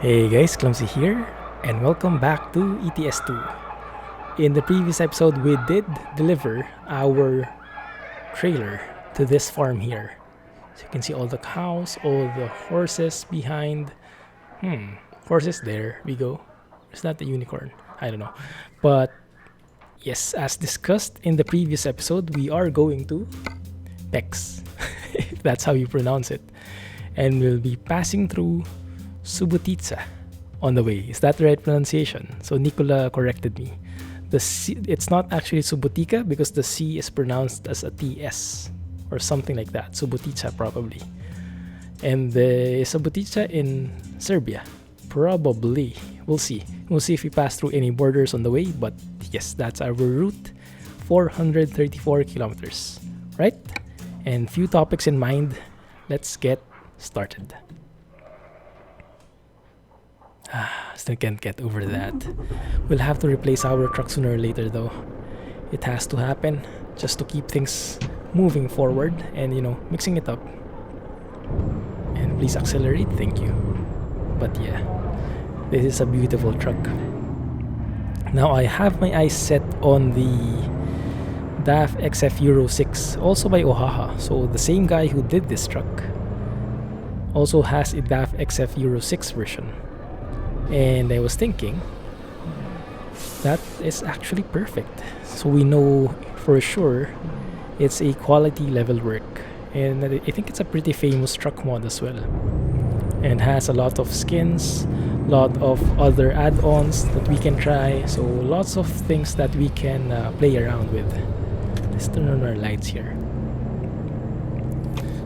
Hey guys, Clumsy here, and welcome back to ETS2. In the previous episode, we did deliver our trailer to this farm here. So you can see all the cows, all the horses behind. Horses, there we go. Is that the unicorn? I don't know. But yes, as discussed in the previous episode, we are going to Pécs, if that's how you pronounce it. And we'll be passing through Subotica on the way. Is that the right pronunciation? So Nicola corrected me. The C, it's not actually Subotica because the C is pronounced as a TS or something like that. Subotica probably. And the Subotica in Serbia. Probably. We'll see. We'll see if we pass through any borders on the way. But yes, that's our route. 434 kilometers. Right? And few topics in mind. Let's get started. Still can't get over that. We'll have to replace our truck sooner or later though. It has to happen just to keep things moving forward and mixing it up. And please accelerate, thank you. But yeah, this is a beautiful truck. Now I have my eyes set on the DAF XF Euro 6, also by Ohaha. So the same guy who did this truck also has a DAF XF Euro 6 version. And I was thinking, that is actually perfect. So we know for sure it's a quality level work. And I think it's a pretty famous truck mod as well. And has a lot of skins, lot of other add-ons that we can try. So lots of things that we can play around with. Let's turn on our lights here.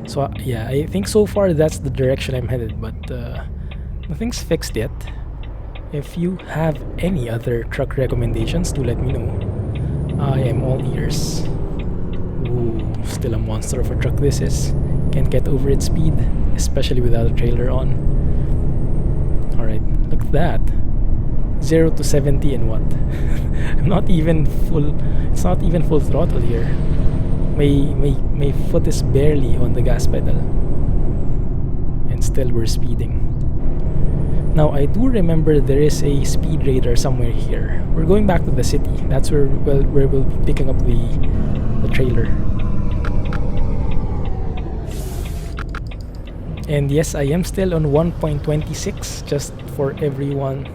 So yeah, I think so far that's the direction I'm headed. But nothing's fixed yet. If you have any other truck recommendations, do let me know. I am all ears. Ooh, still a monster of a truck this is. Can't get over its speed, especially without a trailer on. Alright, look at that. 0 to 70 in what? I'm not even full. It's not even full throttle here. My foot is barely on the gas pedal. And still we're speeding. Now I do remember there is a speed radar somewhere here. We're going back to the city. That's where we'll be picking up the trailer. And yes, I am still on 1.26, just for everyone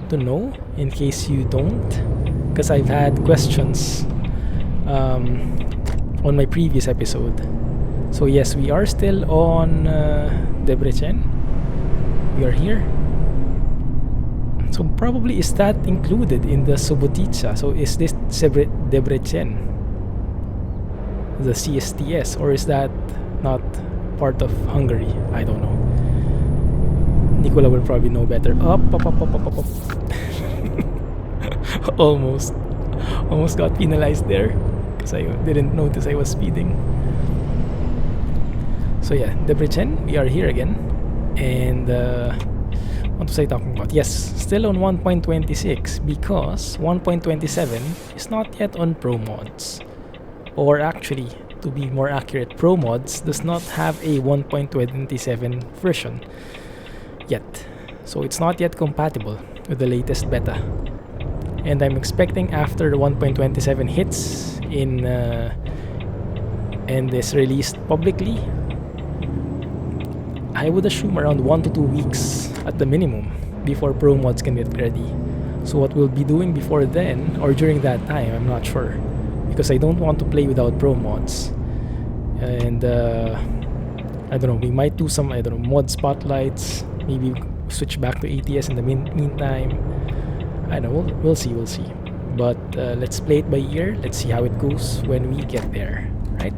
to know, in case you don't, because I've had questions on my previous episode. So yes, we are still on Debrecen. We are here. So probably is that included in the Subotica? So is this Debrecen, the CSTS, or is that not part of Hungary? I don't know. Nicola will probably know better. Up. almost got penalized there because I didn't notice I was speeding. So yeah, Debrecen, we are here again. And what was I talking about? Yes, still on 1.26 because 1.27 is not yet on ProMods. Or actually, to be more accurate, ProMods does not have a 1.27 version yet. So it's not yet compatible with the latest beta. And I'm expecting after the 1.27 hits and is released publicly, I would assume around 1 to 2 weeks at the minimum before ProMods can get ready. So what we'll be doing before then or during that time, I'm not sure, because I don't want to play without ProMods. And I don't know, we might do some mod spotlights, maybe switch back to ATS in the meantime. I don't know, we'll see. But let's play it by ear. Let's see how it goes when we get there, right?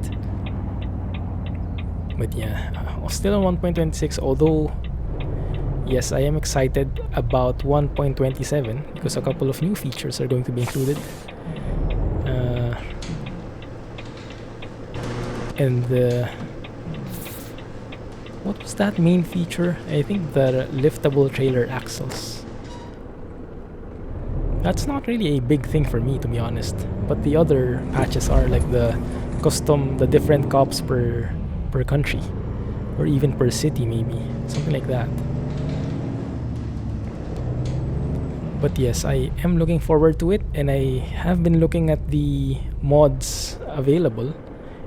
But yeah, still on 1.26, although yes, I am excited about 1.27 because a couple of new features are going to be included. What was that main feature? I think the liftable trailer axles. That's not really a big thing for me, to be honest. But the other patches are like the different cops per per country, or even per city, maybe something like that. But yes, I am looking forward to it, and I have been looking at the mods available,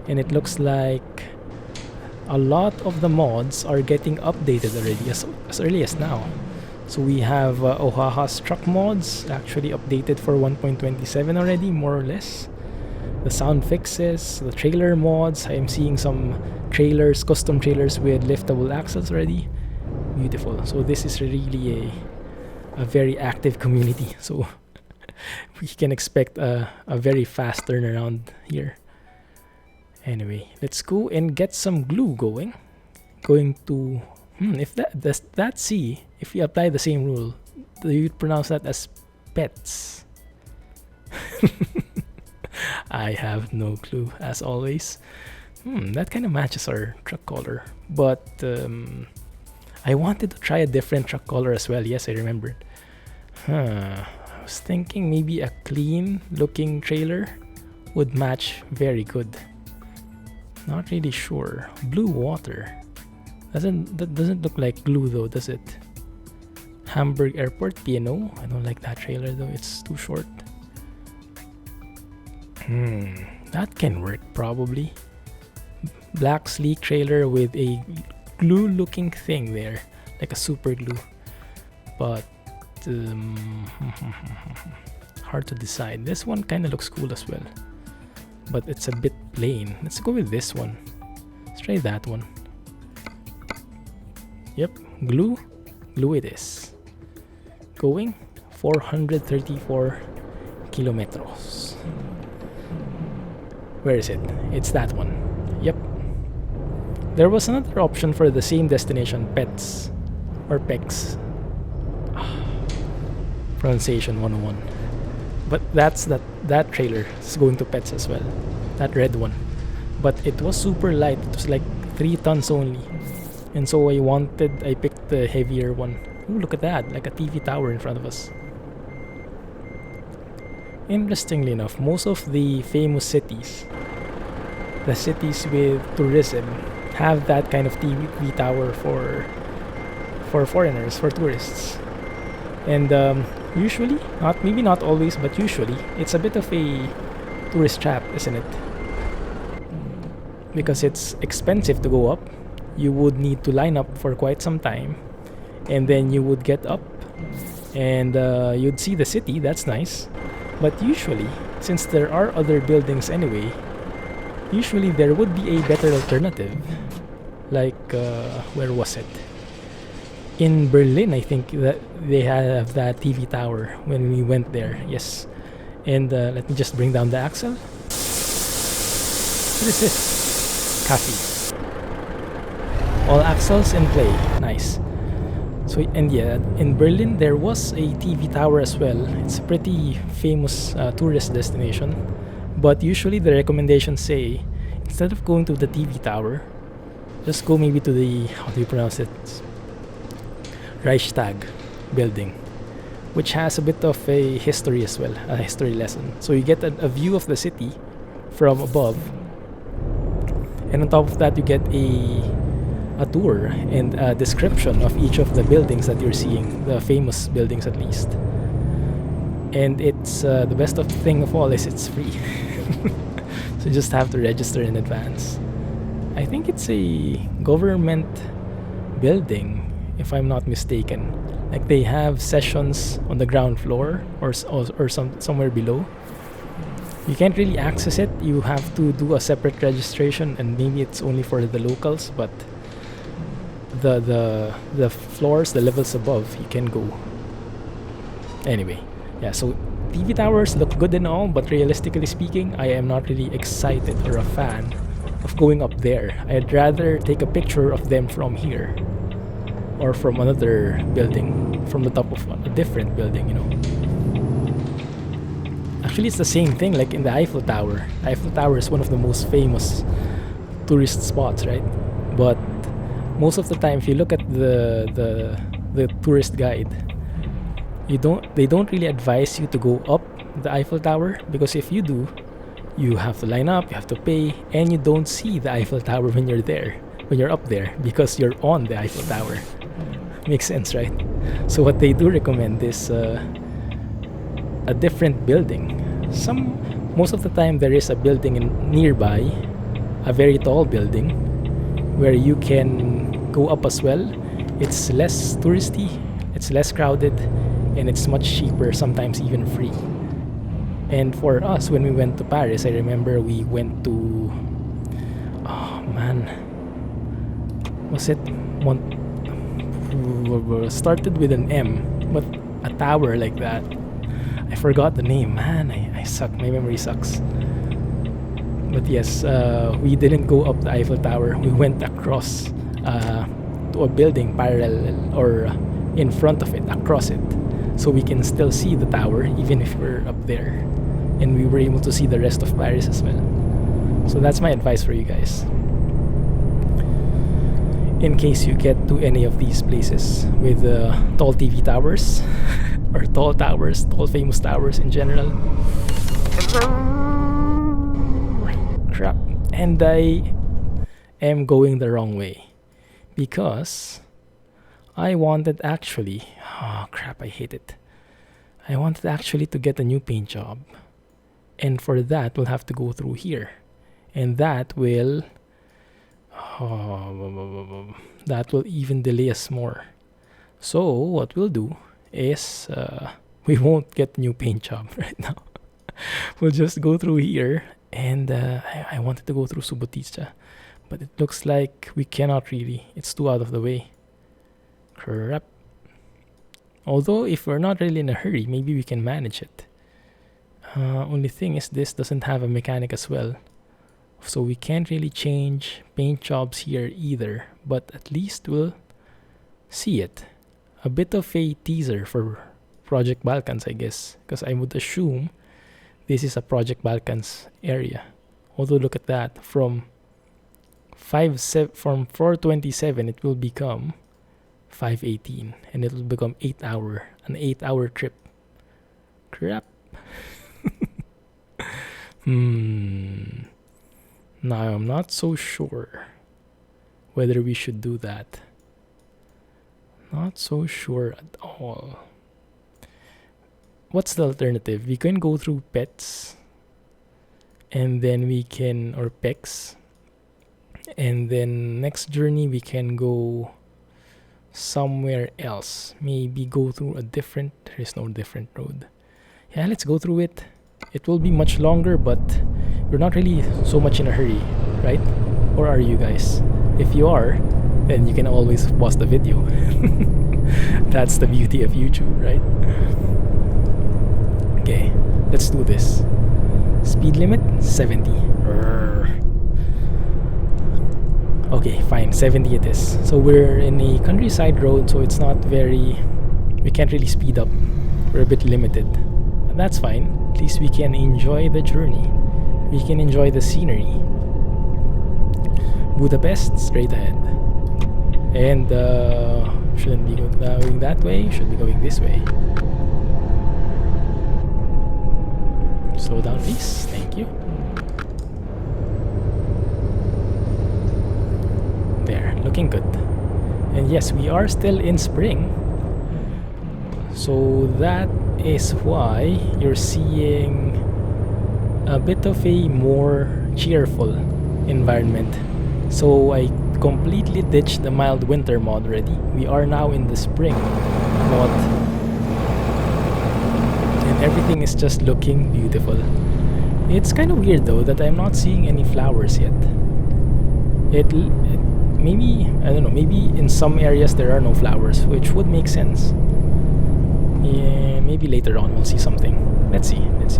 and it looks like a lot of the mods are getting updated already as early as now. So we have Oaxaca's truck mods actually updated for 1.27 already, more or less. The sound fixes, the trailer mods. I am seeing some trailers, custom trailers with liftable axles already. Beautiful. So this is really a very active community. So we can expect a very fast turnaround here. Anyway, let's go and get some glue going. Going to if that C, if we apply the same rule, do you pronounce that as pets? I have no clue, as always. That kind of matches our truck color, but I wanted to try a different truck color as well. Yes, I remembered. I was thinking maybe a clean looking trailer would match very good. Not really sure. Blue water. That doesn't look like glue though, does it? Hamburg Airport P&O. I don't like that trailer though, it's too short. That can work probably. Black sleek trailer with a glue looking thing there, like a super glue. But hard to decide. This one kind of looks cool as well, but it's a bit plain. Let's go with this one. Let's try that one. Yep, glue it is. Going 434 kilometers. Where is it? It's that one. Yep. There was another option for the same destination, Pécs or Pécs. Pronunciation 101. But that trailer is going to Pécs as well. That red one. But it was super light. It was like 3 tons only. And so I picked the heavier one. Ooh, look at that, like a TV tower in front of us. Interestingly enough, most of the famous cities, the cities with tourism, have that kind of TV tower for foreigners, for tourists. And usually, maybe not always, but usually, it's a bit of a tourist trap, isn't it? Because it's expensive to go up. You would need to line up for quite some time, and then you would get up and you'd see the city. That's nice. But usually, since there are other buildings anyway, usually there would be a better alternative. Like, where was it? In Berlin, I think that they have that TV tower when we went there. Yes. And let me just bring down the axle. What is this? Coffee. All axles in play. Nice. So, and yeah, in Berlin there was a TV tower as well. It's a pretty famous tourist destination. But usually the recommendations say, instead of going to the TV tower, just go maybe to the, how do you pronounce it? Reichstag building, which has a bit of a history as well, a history lesson. So you get a view of the city from above. And on top of that, you get a tour and a description of each of the buildings that you're seeing, the famous buildings at least. And it's the best of thing of all is it's free. So you just have to register in advance. I think it's a government building, if I'm not mistaken. Like they have sessions on the ground floor or somewhere below. You can't really access it. You have to do a separate registration, and maybe it's only for the locals, but the floors, the levels above, you can go. Anyway, yeah, so TV towers look good and all, but realistically speaking, I am not really excited or a fan of going up there. I'd rather take a picture of them from here or from another building, from the top of a different building, you know. Actually, it's the same thing like in the Eiffel Tower. Eiffel Tower is one of the most famous tourist spots, right? But most of the time, if you look at the tourist guide, they don't really advise you to go up the Eiffel Tower, because if you do, you have to line up, you have to pay, and you don't see the Eiffel Tower when you're up there, because you're on the Eiffel Tower. Makes sense, right? So what they do recommend is a different building. Most of the time there is a building nearby, a very tall building where you can go up as well. It's less touristy, it's less crowded, and it's much cheaper, sometimes even free. And for us, when we went to Paris, I remember we went to, oh man, was it started with an M, but a tower like that. I forgot the name. Man, I suck. My memory sucks. But yes, we didn't go up the Eiffel Tower. We went across to a building parallel or in front of it, across it, so we can still see the tower even if we're up there. And we were able to see the rest of Paris as well. So that's my advice for you guys, in case you get to any of these places with tall TV towers or tall towers, tall famous towers in general. Crap. And I am going the wrong way because I wanted actually, oh crap, I hate it. I wanted actually to get a new paint job, and for that we'll have to go through here, and that will even delay us more. So what we'll do is we won't get a new paint job right now. We'll just go through here, and I wanted to go through Subotica, but it looks like we cannot really. It's too out of the way. Crap. Although if we're not really in a hurry, maybe we can manage it. Only thing is this doesn't have a mechanic as well, so we can't really change paint jobs here either, but at least we'll see it. A bit of a teaser for Project Balkans, I guess, because I would assume this is a Project Balkans area. Although look at that, from 427 it will become 518, and it will become an 8-hour trip. Crap. Now I'm not so sure whether we should do that. Not so sure at all. What's the alternative? We can go through Pécs, and then we can, or Pécs, and then next journey we can go somewhere else. Maybe go through there is no different road. Yeah, let's go through it. It will be much longer, but we're not really so much in a hurry, right? Or are you guys? If you are, then you can always pause the video. That's the beauty of YouTube, right? Okay, let's do this. Speed limit 70. Okay, fine, 70 it is. So we're in a countryside road, so it's not very, we can't really speed up. We're a bit limited, but that's fine. At least we can enjoy the journey. We can enjoy the scenery. Budapest, straight ahead. And shouldn't be going that way, should be going this way. Slow down please, thank you. There, looking good. And yes, we are still in spring, so that is why you're seeing a bit of a more cheerful environment. So I completely ditched the mild winter mod already. We are now in the spring mod, and everything is just looking beautiful. It's kind of weird though that I'm not seeing any flowers yet. It maybe, I don't know, maybe in some areas there are no flowers, which would make sense. Yeah, maybe later on we'll see something. Let's see. Let's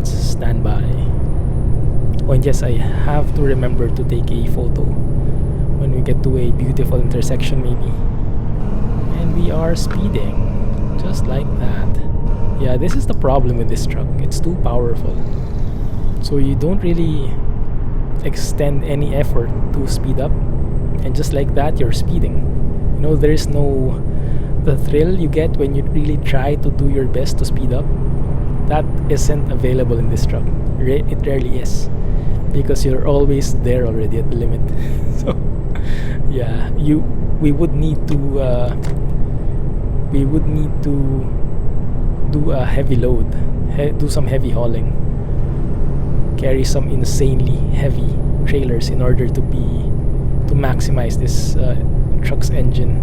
stand by. Oh, and yes, I have to remember to take a photo when we get to a beautiful intersection maybe. And we are speeding, just like that. Yeah, this is the problem with this truck. It's too powerful. So you don't really extend any effort to speed up, and just like that you're speeding. You know, there is no the thrill you get when you really try to do your best to speed up. That isn't available in this truck. It rarely is, because you're always there already at the limit. So yeah, we would need to do a heavy load, do some heavy hauling, carry some insanely heavy trailers in order to maximize this truck's engine.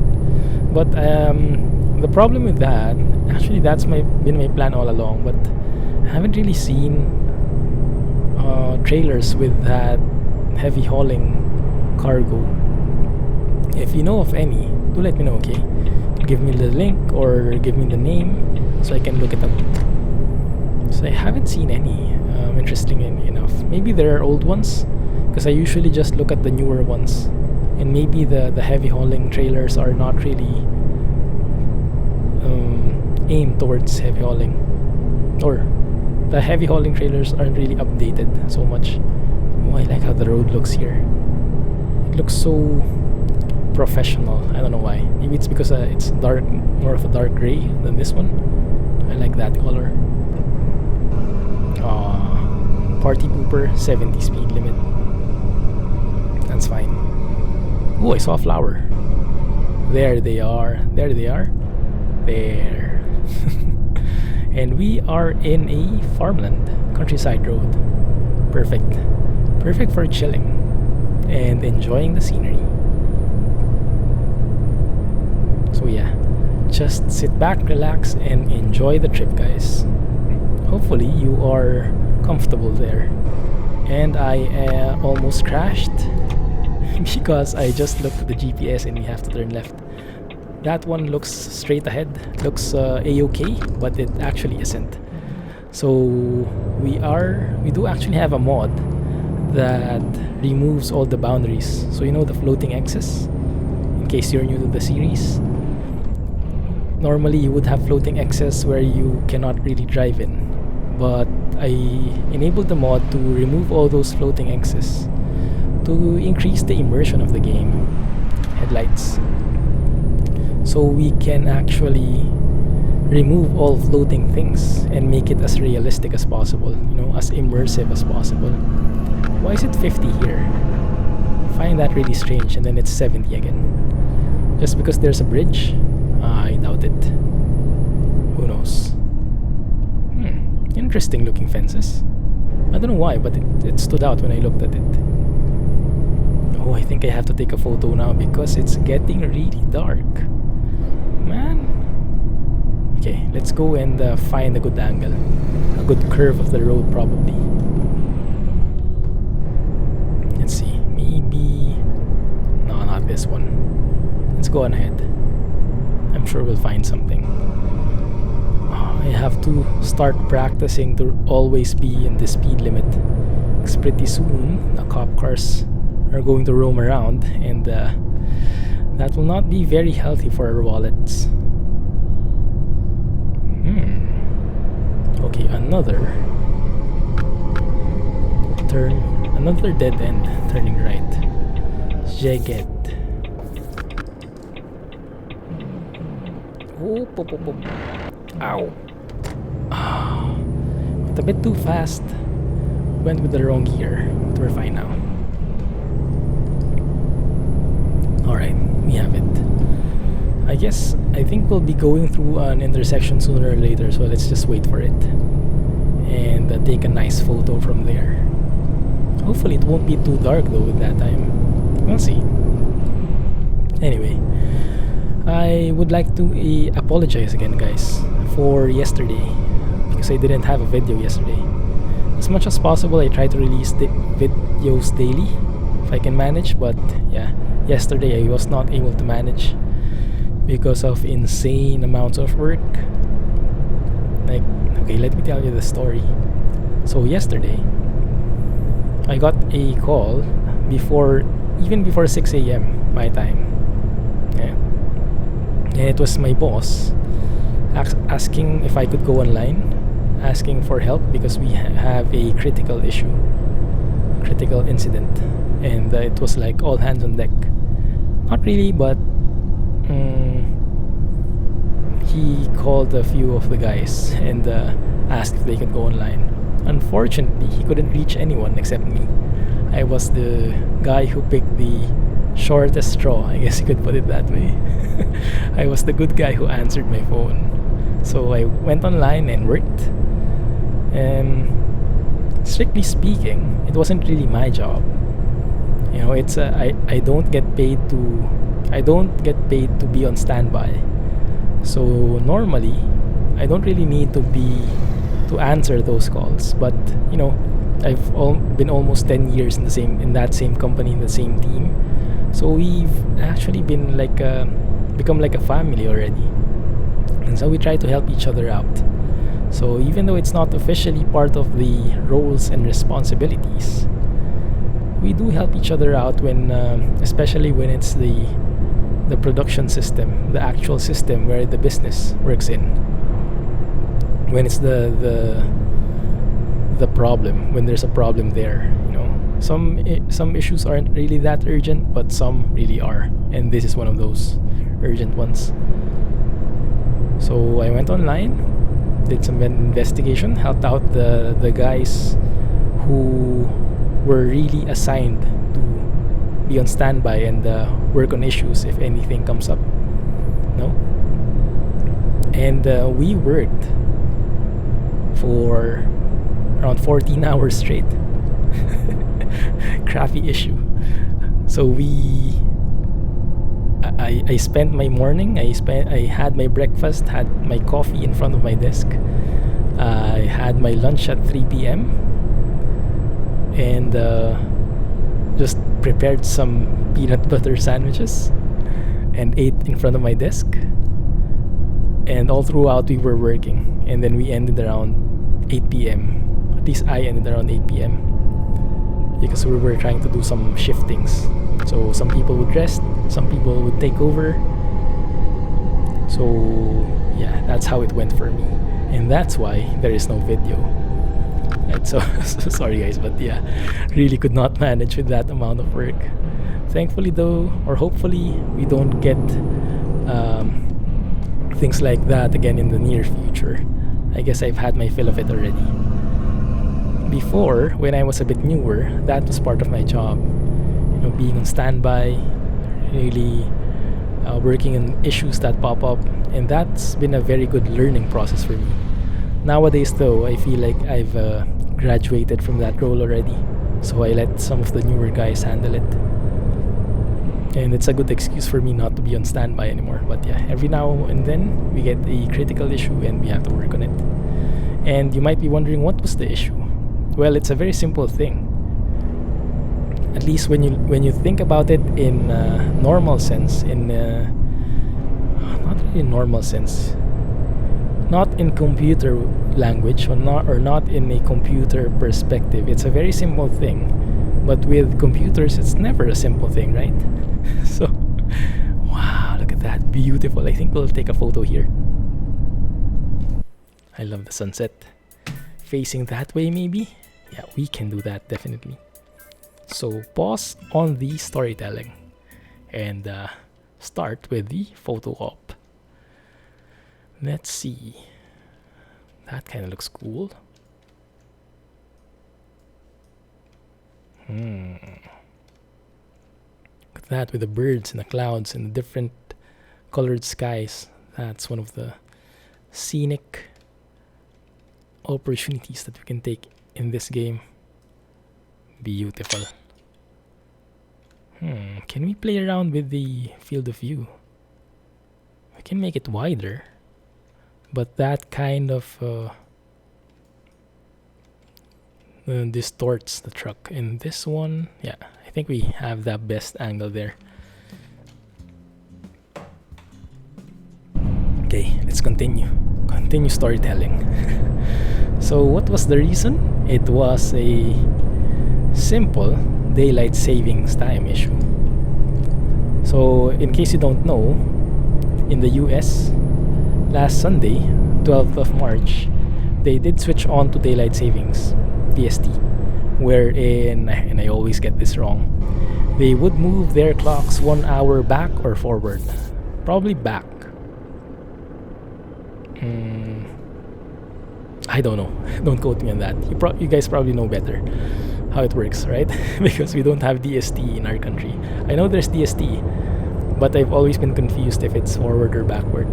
But the problem with that, actually that's been my plan all along, but I haven't really seen trailers with that heavy hauling cargo. If you know of any, do let me know, okay? Give me the link or give me the name so I can look it up. So I haven't seen any, interestingly enough. Maybe there are old ones, because I usually just look at the newer ones, and maybe the heavy hauling trailers are not really aimed towards heavy hauling, or the heavy hauling trailers aren't really updated so much. Oh, I like how the road looks here. It looks so professional. I don't know why. Maybe it's because it's dark, more of a dark gray than this one. I like that color. Party pooper, 70 speed limit. That's fine. Oh, I saw a flower. There they are. There they are. There. And we are in a farmland, countryside road. Perfect. Perfect for chilling and enjoying the scenery. So yeah, just sit back, relax, and enjoy the trip, guys. Hopefully you are comfortable there. And I almost crashed because I just looked at the GPS and we have to turn left. That one looks straight ahead, looks a-okay, but it actually isn't. So we do actually have a mod that removes all the boundaries. So you know the floating X's, in case you're new to the series. Normally you would have floating X's where you cannot really drive in, but I enabled the mod to remove all those floating X's to increase the immersion of the game. Headlights. So we can actually remove all floating things and make it as realistic as possible, you know, as immersive as possible. Why is it 50 here? I find that really strange, and then it's 70 again. Just because there's a bridge? I doubt it. Who knows? Interesting looking fences. I don't know why, but it stood out when I looked at it. Oh, I think I have to take a photo now because it's getting really dark. Man. Okay, let's go and find a good angle. A good curve of the road, probably. Let's see. Maybe... No, not this one. Let's go on ahead. I'm sure we'll find something. I have to start practicing to always be in the speed limit, because pretty soon the cop cars are going to roam around, and that will not be very healthy for our wallets. Okay, another turn, another dead end, turning right. Jagged. Oh, pop, pop, pop. Ow. Went a bit too fast. Went with the wrong gear, but we're fine now. Alright, we have it. I think we'll be going through an intersection sooner or later, so let's just wait for it and take a nice photo from there. Hopefully it won't be too dark though with that time. We'll see. Anyway, I would like to apologize again, guys, for yesterday, because I didn't have a video yesterday. As much as possible, I try to release the videos daily if I can manage, but yeah, yesterday I was not able to manage because of insane amounts of work. Like, okay, let me tell you the story. So yesterday, I got a call even before 6 a.m. my time. Yeah. And it was my boss asking if I could go online, asking for help because we have a critical incident, and it was like all hands on deck. Not really, but he called a few of the guys and asked if they could go online. Unfortunately, he couldn't reach anyone except me. I was the guy who picked the shortest straw, I guess you could put it that way. I was the good guy who answered my phone. So I went online and worked. And strictly speaking, it wasn't really my job. You know, I don't get paid to be on standby. So normally, I don't really need to answer those calls. But you know, been almost 10 years in that same company, in the same team. So we've actually become like a family already. And so we try to help each other out. So even though it's not officially part of the roles and responsibilities, we do help each other out especially when it's the production system, the actual system where the business works in. When it's the problem, when there's a problem there, you know, some issues aren't really that urgent, but some really are, and this is one of those urgent ones. So I went online, did some investigation, helped out the guys who were really assigned to be on standby and work on issues if anything comes up. No? And we worked for around 14 hours straight. Crappy issue. So I spent my morning. I had my breakfast, had my coffee in front of my desk. I had my lunch at 3 p.m. and just prepared some peanut butter sandwiches and ate in front of my desk. And all throughout we were working, and then we ended around 8 p.m. At least I ended around 8 p.m. because we were trying to do some shiftings. So some people would rest, some people would take over. So yeah, that's how it went for me, and that's why there is no video. Right, so sorry guys, but yeah, really could not manage with that amount of work. Thankfully though, or hopefully, we don't get things like that again in the near future. I guess I've had my fill of it already. Before, when I was a bit newer, that was part of my job. You know, being on standby, really working on issues that pop up, and that's been a very good learning process for me. Nowadays though, I feel like I've graduated from that role already, so I let some of the newer guys handle it. And it's a good excuse for me not to be on standby anymore. But yeah, every now and then we get a critical issue and we have to work on it. And you might be wondering, what was the issue? Well, it's a very simple thing. At least when you think about it in normal sense, not really normal sense, not in computer language, or not in a computer perspective. It's a very simple thing. But with computers, it's never a simple thing, right? So, wow, look at that. Beautiful. I think we'll take a photo here. I love the sunset. Facing that way, maybe? Yeah, we can do that, definitely. So, pause on the storytelling and start with the photo op. Let's see. That kind of looks cool. Look at that, with the birds and the clouds and the different colored skies. That's one of the scenic opportunities that we can take in this game. Beautiful. Can we play around with the field of view? We can make it wider, but that kind of distorts the truck. In this one, yeah, I think we have that best angle there. Okay, let's continue storytelling. So what was the reason? It was a simple daylight savings time issue. So in case you don't know, in the US, last Sunday, 12th of March, they did switch on to daylight savings, DST, wherein, and I always get this wrong, they would move their clocks 1 hour back or forward. Probably back. I don't know. Don't quote me on that. You guys probably know better how it works, right? Because we don't have DST in our country. I know there's DST, but I've always been confused if it's forward or backward.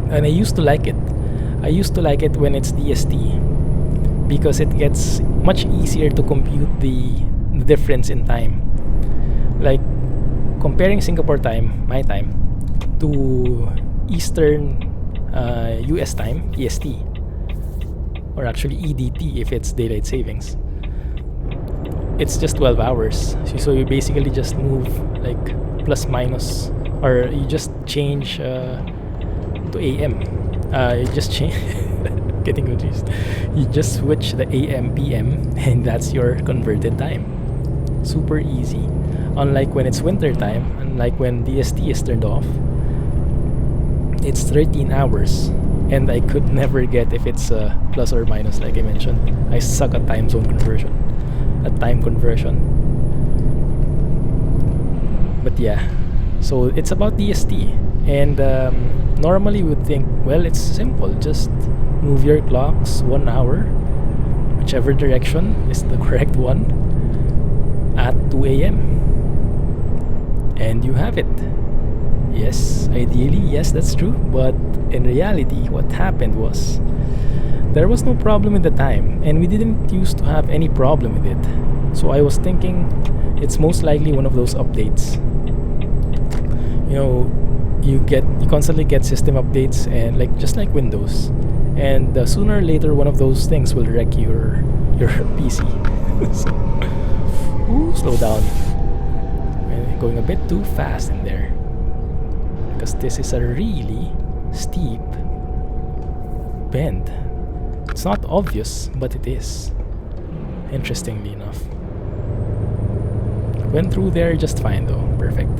And I used to like it. I used to like it when it's DST because it gets much easier to compute the difference in time. Like comparing Singapore time, my time, to Eastern US time, EST, or actually EDT if it's daylight savings. It's just 12 hours. So you basically just move like plus minus, or you just change to AM. You just change. Getting confused. You just switch the AM PM, and that's your converted time. Super easy. Unlike when it's winter time, unlike when DST is turned off, it's 13 hours, and I could never get if it's plus or minus. Like I mentioned, I suck at time conversion. But yeah, so it's about DST, and normally we would think, well, it's simple, just move your clocks 1 hour whichever direction is the correct one at 2 a.m. and you have it. Yes, ideally, yes, that's true, but in reality what happened was there was no problem with the time, and we didn't used to have any problem with it. So I was thinking it's most likely one of those updates. You know, you constantly get system updates, and like just like Windows, and sooner or later one of those things will wreck your PC. So, slow down. I'm going a bit too fast in there because this is a really steep bend. It's not obvious, but it is. Interestingly enough. Went through there just fine though. Perfect.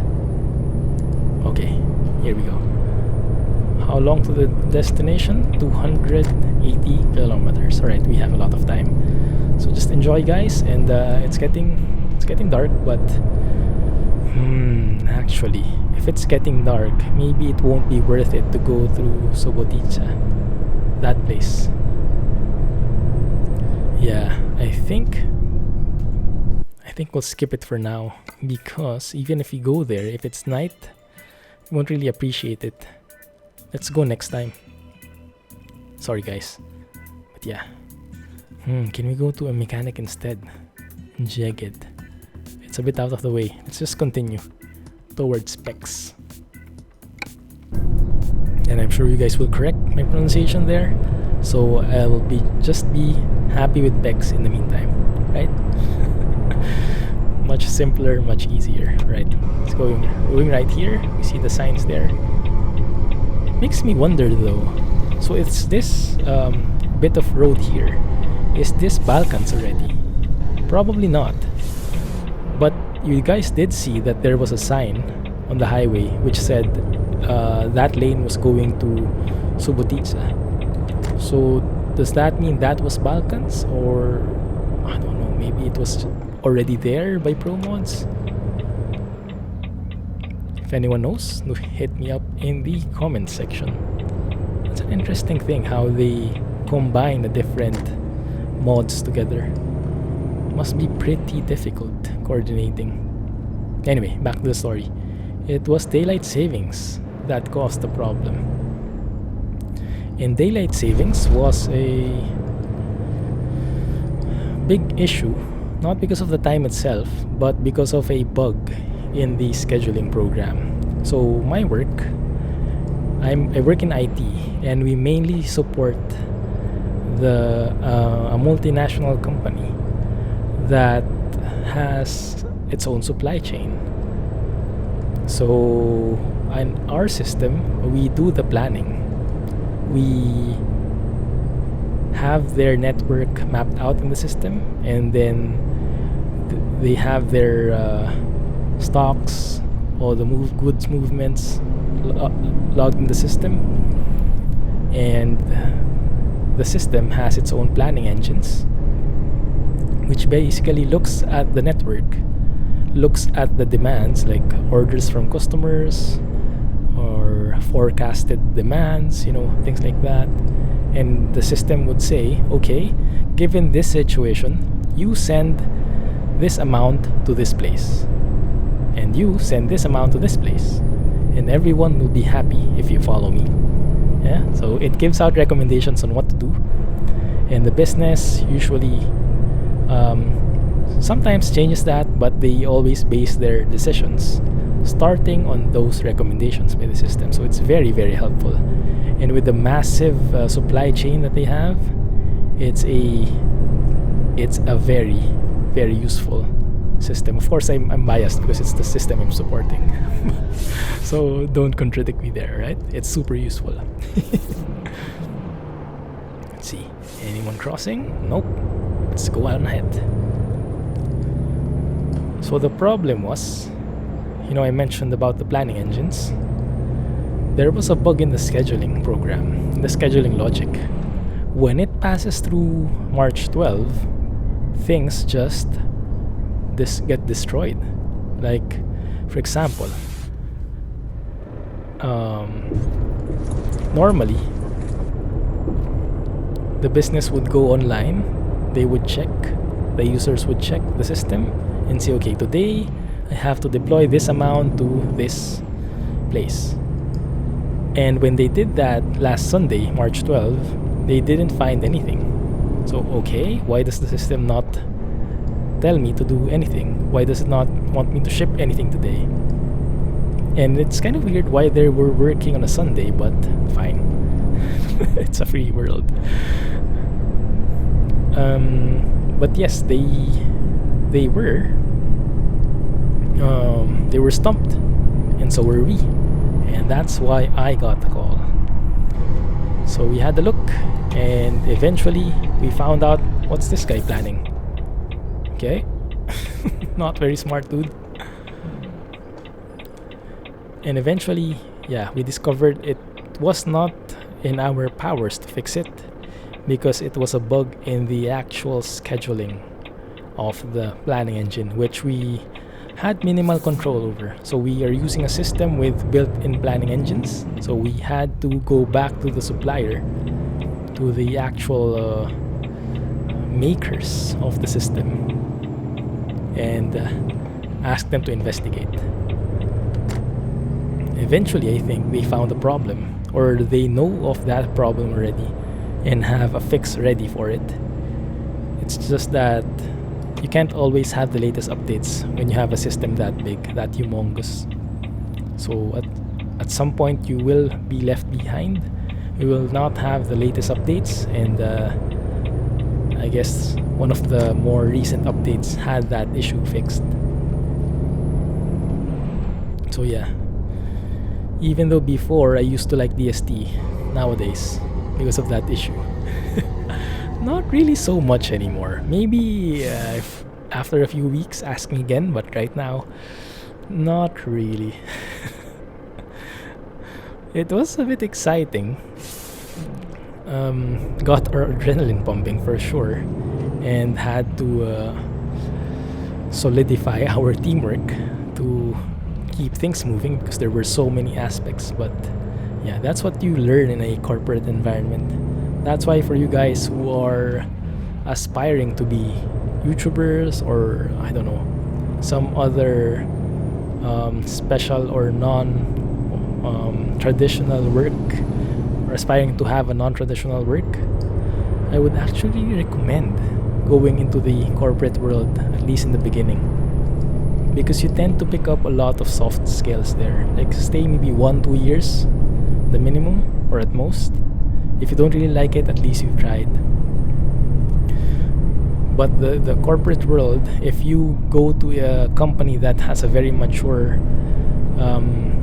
Okay, here we go. How long to the destination? 280 kilometers. Alright, we have a lot of time. So just enjoy, guys, and it's getting dark, but actually, if it's getting dark, maybe it won't be worth it to go through Subotica. That place. Yeah, I think we'll skip it for now, because even if we go there, if it's night, we won't really appreciate it. Let's go next time. Sorry guys. But yeah. Can we go to a mechanic instead? Jagged. It's a bit out of the way. Let's just continue towards Pécs. And I'm sure you guys will correct my pronunciation there. So I'll just be happy with Pécs in the meantime, right? Much simpler, much easier, right? It's going right here. We see the signs there. Makes me wonder though. So it's this bit of road here. Is this Balkans already? Probably not. But you guys did see that there was a sign on the highway which said that lane was going to Subotica. So does that mean that was Balkans, or I don't know, maybe it was already there by ProMods? If anyone knows, hit me up in the comment section. It's an interesting thing how they combine the different mods together. Must be pretty difficult coordinating. Anyway, back to the story. It was daylight savings that caused the problem. And daylight savings was a big issue, not because of the time itself, but because of a bug in the scheduling program. So my work, I work in IT, and we mainly support a multinational company that has its own supply chain. So in our system, we do the planning. We have their network mapped out in the system, and then they have their stocks, all the goods movements logged in the system, and the system has its own planning engines, which basically looks at the network, looks at the demands like orders from customers or forecasted demands, things like that. And the system would say, okay, given this situation, you send this amount to this place, and you send this amount to this place, and everyone will be happy if you follow me. Yeah, so it gives out recommendations on what to do, and the business usually sometimes changes that, but they always base their decisions starting on those recommendations by the system. So it's very, very helpful. And with the massive supply chain that they have, it's a very, very useful system. Of course, I'm biased because it's the system I'm supporting. So don't contradict me there, right? It's super useful. Let's see. Anyone crossing? Nope. Let's go on ahead. So the problem was, I mentioned about the planning engines. There was a bug in the scheduling program, the scheduling logic. When it passes through March 12, things just get destroyed. Like, for example, normally the business would go online, they would check, the users would check the system and say, okay, today I have to deploy this amount to this place. And when they did that last Sunday, March 12, they didn't find anything. So, okay, why does the system not tell me to do anything? Why does it not want me to ship anything today? And it's kind of weird why they were working on a Sunday, but fine. It's a free world. But yes, they were stumped, and so were we, and that's why I got the call. So we had a look, and eventually we found out what's this guy planning. Okay. Not very smart dude. And eventually, we discovered it was not in our powers to fix it, because it was a bug in the actual scheduling of the planning engine, which we had minimal control over. So we are using a system with built-in planning engines, so we had to go back to the supplier, to the actual makers of the system, and ask them to investigate. Eventually, I think they found a problem, or they know of that problem already and have a fix ready for it. It's just that you can't always have the latest updates when you have a system that big, that humongous. So at some point you will be left behind. You will not have the latest updates, and I guess one of the more recent updates had that issue fixed. So even though before I used to like DST, nowadays, because of that issue, not really so much anymore. Maybe if after a few weeks ask me again, but right now, not really. It was a bit exciting. Got our adrenaline pumping for sure, and had to solidify our teamwork to keep things moving, because there were so many aspects. But that's what you learn in a corporate environment. That's why for you guys who are aspiring to be YouTubers, or I don't know, some other special or non-traditional work, or aspiring to have a non-traditional work, I would actually recommend going into the corporate world, at least in the beginning, because you tend to pick up a lot of soft skills there. Like, stay maybe 1-2 years, the minimum, or at most. If you don't really like it, at least you've tried. But the corporate world, if you go to a company that has a very mature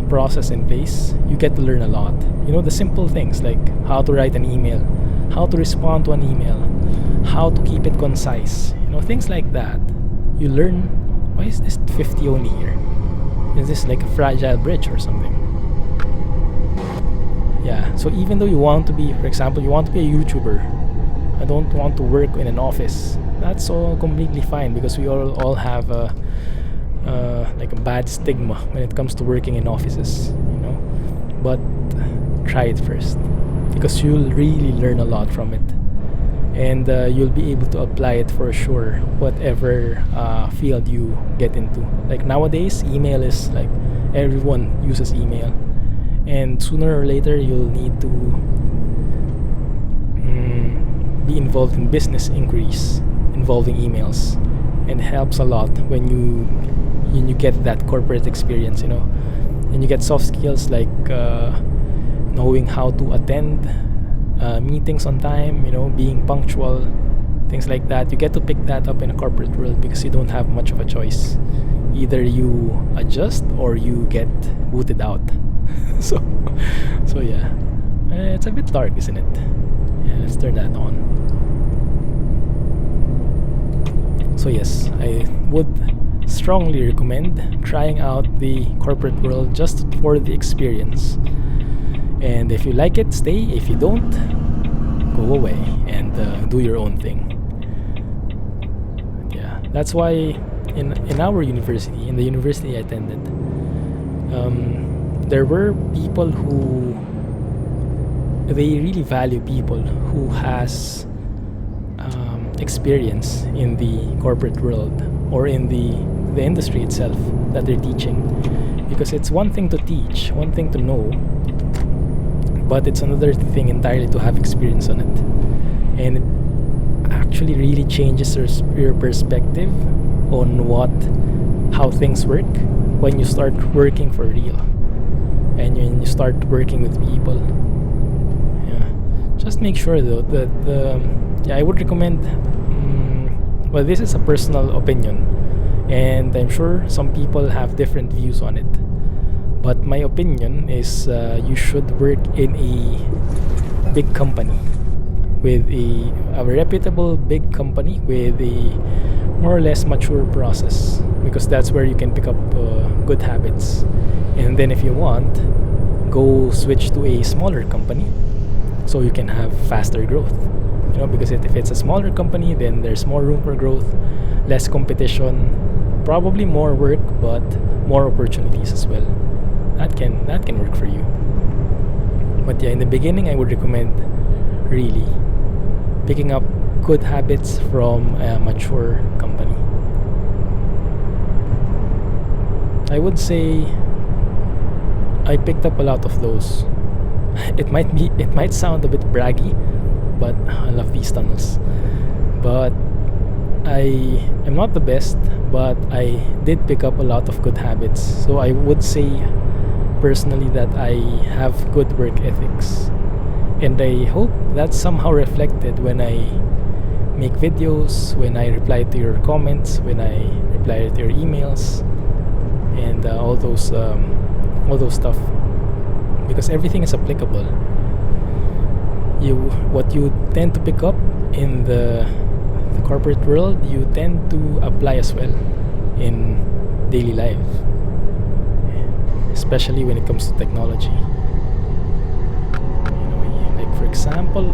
process in place, you get to learn a lot. The simple things like how to write an email, how to respond to an email, how to keep it concise. Things like that. You learn. Why is this 50 only here? Is this like a fragile bridge or something? So even though you want to be, for example, you want to be a YouTuber, I don't want to work in an office, that's all completely fine, because we all have like a bad stigma when it comes to working in offices, but try it first, because you'll really learn a lot from it, and you'll be able to apply it for sure, whatever field you get into. Like nowadays, email is like, everyone uses email, and sooner or later you'll need to be involved in business inquiries involving emails, and it helps a lot when you get that corporate experience, and you get soft skills like knowing how to attend meetings on time, being punctual, things like that. You get to pick that up in a corporate world because you don't have much of a choice. Either you adjust or you get booted out. so yeah, it's a bit dark, isn't it? Yeah, let's turn that on. So yes, I would strongly recommend trying out the corporate world just for the experience. And if you like it, stay. If you don't, go away and do your own thing. Yeah, that's why in our university, in the university I attended, there were people who they really value people who has experience in the corporate world or in the industry itself that they're teaching, because it's one thing to teach, one thing to know, but it's another thing entirely to have experience on it. And it actually really changes your perspective on how things work when you start working for real and when you start working with people. Yeah, just make sure though that I would recommend, well, this is a personal opinion and I'm sure some people have different views on it, but my opinion is you should work in a big company, with a reputable big company with a more or less mature process, because that's where you can pick up good habits. And then if you want, go switch to a smaller company so you can have faster growth, because if it's a smaller company, then there's more room for growth, less competition, probably more work, but more opportunities as well. That can work for you. But yeah, in the beginning I would recommend really picking up good habits from a mature company. I would say I picked up a lot of those. It might sound a bit braggy, but I love these tunnels. But I am not the best, but I did pick up a lot of good habits. So I would say personally that I have good work ethics. And I hope that's somehow reflected when I make videos, when I reply to your comments, when I reply to your emails, and all those stuff. Because everything is applicable. What you tend to pick up in the corporate world, you tend to apply as well in daily life, especially when it comes to technology. Like for example,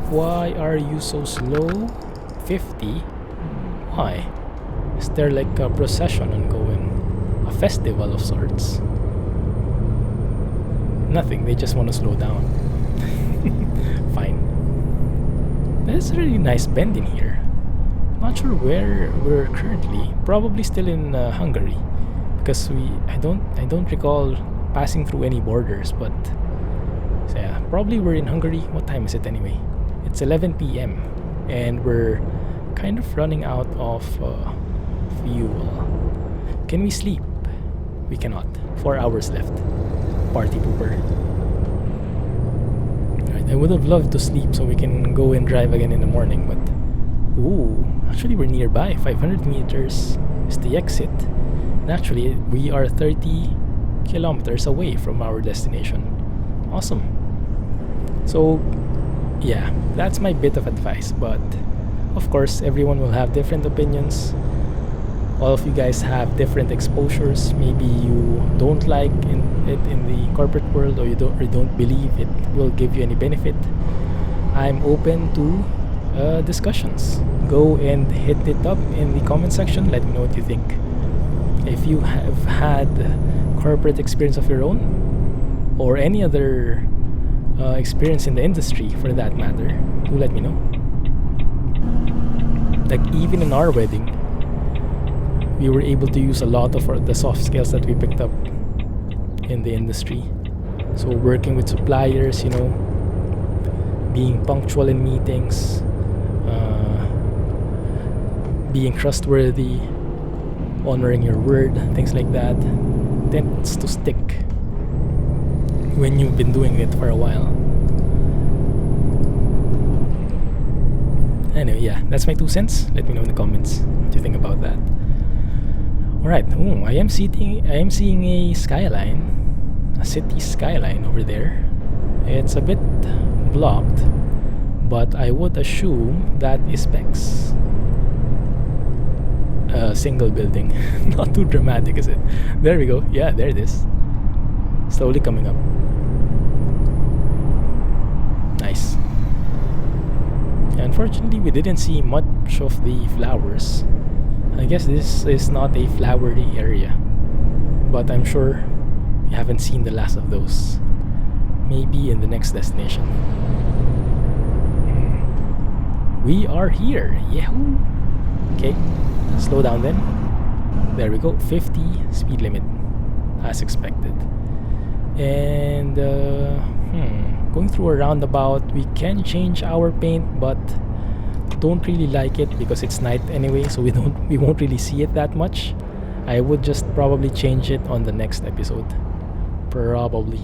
why are you so slow? 50? Why? Is there like a procession ongoing? A festival of sorts? Nothing, they just want to slow down. Fine. There's a really nice bend in here. Not sure where we're currently. Probably still in Hungary, because I don't recall passing through any borders. But so yeah, probably we're in Hungary. What time is it anyway? It's 11 p.m. and we're kind of running out of fuel. Can we sleep? We cannot. 4 hours left. Party pooper. Right, I would have loved to sleep so we can go and drive again in the morning, but actually we're nearby. 500 meters is the exit. And actually we are 30 kilometers away from our destination. Awesome. So yeah, that's my bit of advice, but of course everyone will have different opinions. All of you guys have different exposures. Maybe you don't like it in the corporate world, or you don't believe it will give you any benefit. I'm open to discussions. Go and hit it up in the comment section. Let me know what you think. If you have had corporate experience of your own, or any other experience in the industry for that matter, do let me know. Like even in our wedding, we were able to use a lot of the soft skills that we picked up in the industry. So working with suppliers, being punctual in meetings, being trustworthy, honoring your word, things like that tends to stick when you've been doing it for a while. Anyway, yeah, that's my 2 cents. Let me know in the comments what you think about that. Alright, I am seeing a skyline, a city skyline over there. It's a bit blocked, but I would assume that is Pécs. A single building. Not too dramatic, is it? There we go. Yeah, there it is. Slowly coming up. Nice. Unfortunately, we didn't see much of the flowers. I guess this is not a flowery area, but I'm sure we haven't seen the last of those. Maybe in the next destination. We are here. Yahoo! Okay, slow down then. There we go. 50 speed limit, as expected. And going through a roundabout, we can change our paint, but don't really like it because it's night anyway, so we won't really see it that much. I would just probably change it on the next episode, probably.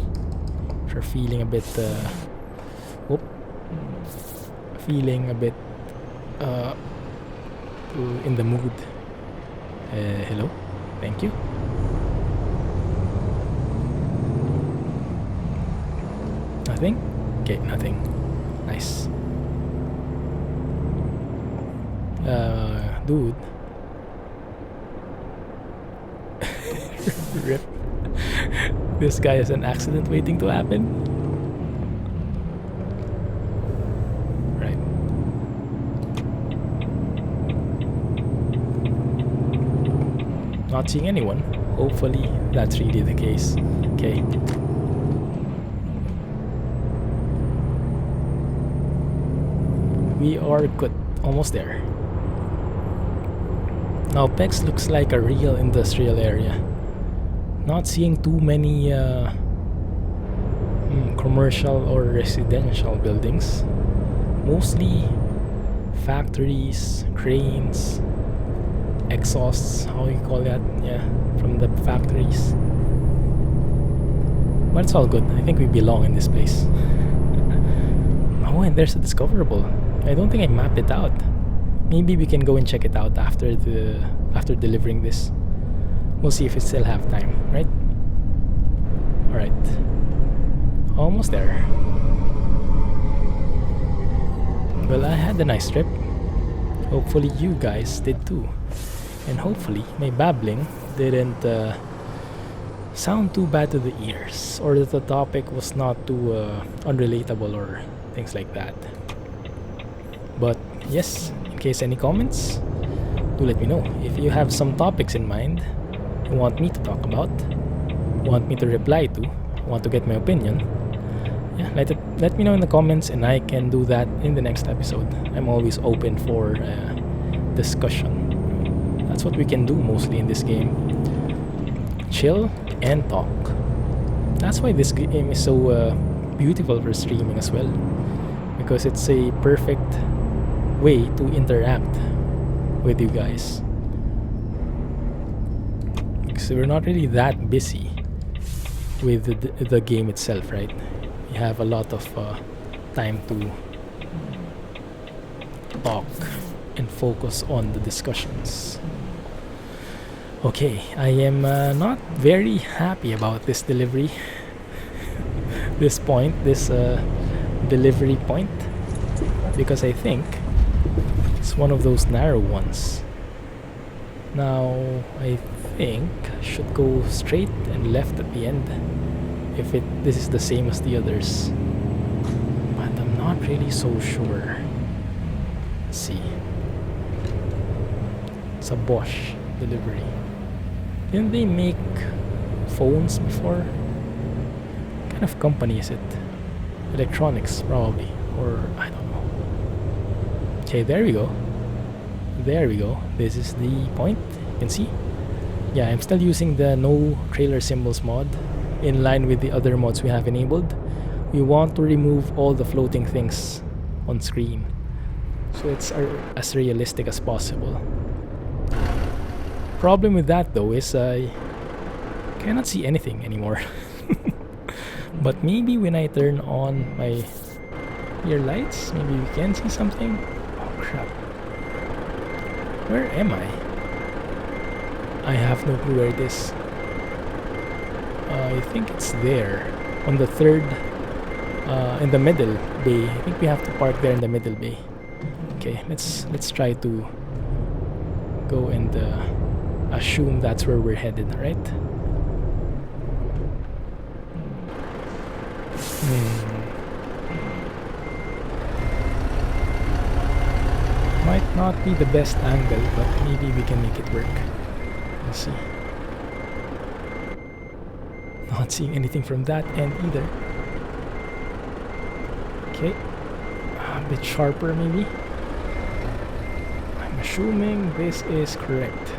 If you're feeling a bit in the mood. Hello, thank you. Nothing? Okay, nothing. Nice. Dude. Rip. This guy has an accident waiting to happen. Right. Not seeing anyone. Hopefully that's really the case. Okay. We are good. Almost there. Now Pécs looks like a real industrial area. Not seeing too many commercial or residential buildings. Mostly factories, cranes, exhausts, how you call that? Yeah, from the factories. But it's all good. I think we belong in this place. Oh, and there's a discoverable. I don't think I mapped it out. Maybe we can go and check it out after delivering this. We'll see if we still have time, right? Alright. Almost there. Well, I had a nice trip. Hopefully you guys did too. And hopefully my babbling didn't sound too bad to the ears, or that the topic was not too unrelatable or things like that. But yes, in case any comments, do let me know. If you have some topics in mind you want me to talk about, want me to reply to, want to get my opinion, yeah, let me know in the comments and I can do that in the next episode. I'm always open for discussion. That's what we can do mostly in this game. Chill and talk. That's why this game is so beautiful for streaming as well, because it's a perfect way to interact with you guys. Because we're not really that busy with the game itself, right? We have a lot of time to talk and focus on the discussions. Okay, I am not very happy about this delivery. This delivery point, because I think it's one of those narrow ones. Now I think I should go straight and left at the end if this is the same as the others, but I'm not really so sure. Let's see. It's a Bosch delivery. Didn't they make phones before? What kind of company is it? Electronics probably, or I don't know. Okay, there we go. There we go. This is the point. You can see. Yeah, I'm still using the no trailer symbols mod. in line with the other mods we have enabled, we want to remove all the floating things on screen, so it's as realistic as possible. Problem with that though is I cannot see anything anymore. But maybe when I turn on my rear lights, maybe we can see something. Oh crap. Where am I? I have no clue where it is. I think it's there on the third, in the middle bay. I think we have to park there in the middle bay. Okay, let's try to go and assume that's where we're headed, right? Might not be the best angle, but maybe we can make it work. Let's see. Not seeing anything from that end either. Okay, a bit sharper maybe. I'm assuming this is correct.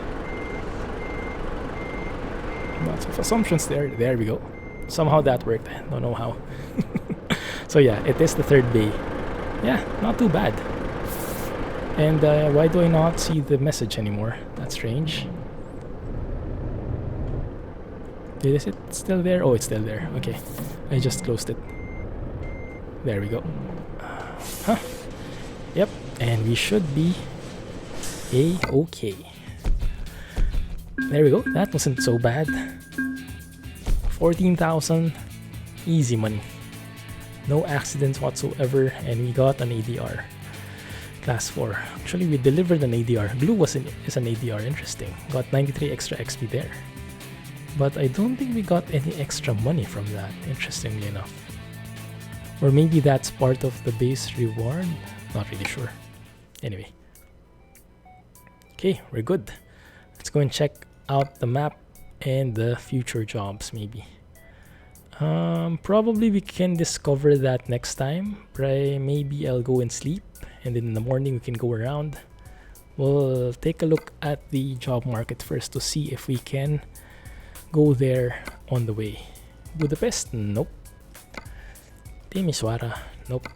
Lots of assumptions there. There we go. Somehow that worked. I don't know how. So yeah, it is the third bay. Yeah, not too bad. And why do I not see the message anymore? That's strange. Is it still there? Oh, it's still there. Okay, I just closed it. There we go. Huh. Yep, and we should be A-okay. There we go. That wasn't so bad. 14,000, easy money. No accidents whatsoever, and we got an ADR. Class 4. Actually, we delivered an ADR. Blue is an ADR. Interesting. Got 93 extra XP there. But I don't think we got any extra money from that, interestingly enough. Or maybe that's part of the base reward? Not really sure. Anyway. Okay, we're good. Let's go and check out the map and the future jobs, maybe. Probably we can discover that next time. Maybe I'll go and sleep, and then in the morning we can go around. We'll take a look at the job market first to see if we can go there on the way. Budapest? Nope. Timisoara? Nope.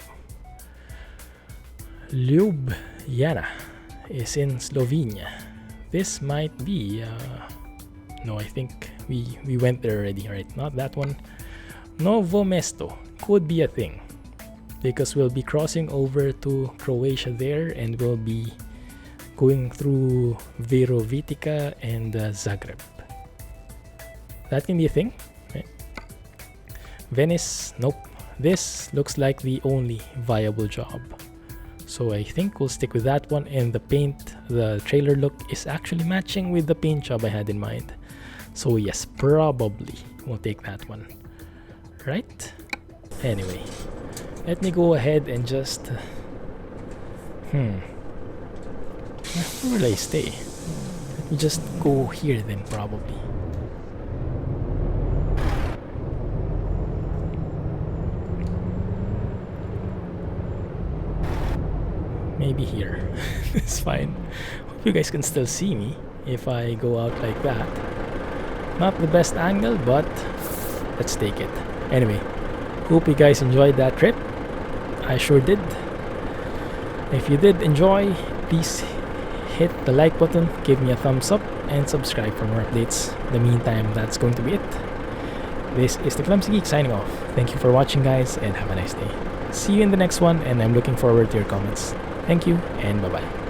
Ljubljana is in Slovenia. This might be no, I think we went there already, right? Not that one. Novo Mesto could be a thing, because we'll be crossing over to Croatia there, and we'll be going through Virovitica and Zagreb. That can be a thing, right? Venice, nope. This looks like the only viable job, so I think we'll stick with that one. And the paint, the trailer look is actually matching with the paint job I had in mind, so yes, probably we'll take that one, right? Anyway, let me go ahead and just where will I stay? Let me just go here then, probably. Maybe here. It's fine. Hope you guys can still see me if I go out like that. Not the best angle, but let's take it. Anyway, hope you guys enjoyed that trip. I sure did. If you did enjoy, please hit the like button, give me a thumbs up, and subscribe for more updates. In the meantime, that's going to be it. This is the Clumsy Geek signing off. Thank you for watching, guys, and have a nice day. See you in the next one, and I'm looking forward to your comments. Thank you, and bye-bye.